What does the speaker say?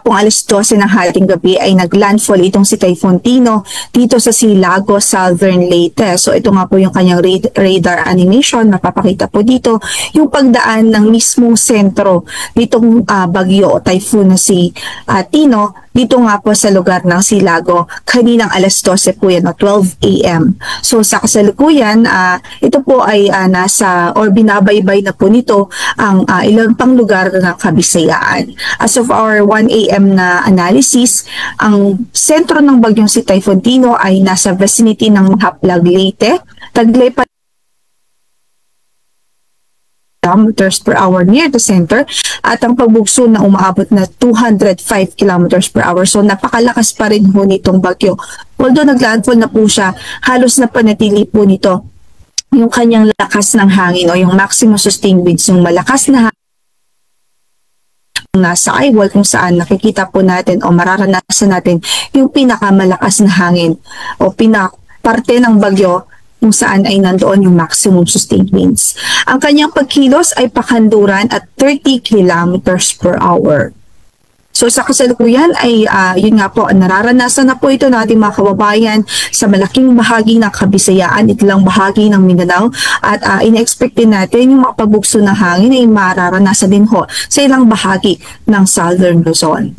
pong alas 12 ng hating gabi ay naglandfall itong si Typhoon Tino dito sa Silago, Southern Leyte. So ito nga po yung kanyang radar animation. Mapapakita po dito yung pagdaan ng mismong sentro ditong bagyo o typhoon na si Tino dito nga po sa lugar ng Silago kaninang alas 12 po yan o 12 a.m. So sa kasalukuyan, ito po ay nasa or binabaybay na po nito ang ilang pang lugar ng Kabisayaan. As of our 1 a.m. na analysis, ang sentro ng bagyong si Typhoon Tino ay nasa vicinity ng Haplag, Leyte, Taglay kilometers per hour near the center at ang pagbugso na umaabot na 205 kilometers per hour. So napakalakas pa rin ho nitong bagyo. Although naglandfall na po siya, halos na panatili po nito yung kanyang lakas ng hangin o yung maximum sustained winds, yung malakas na hangin nasa eyewall kung saan nakikita po natin o mararanasan natin yung pinakamalakas na hangin o parte ng bagyo kung saan ay nandoon yung maximum sustained winds. Ang kanyang pagkilos ay pakanduran at 30 kilometers per hour. So sa kasalukuyan ay yun nga po, nararanasan na po ito ng ating mga kababayan sa malaking bahagi ng Kabisayaan, itilang bahagi ng Mindanao at ina-expect din natin yung mga pagbugso ng hangin ay mararanasan din ho sa ilang bahagi ng Southern Luzon.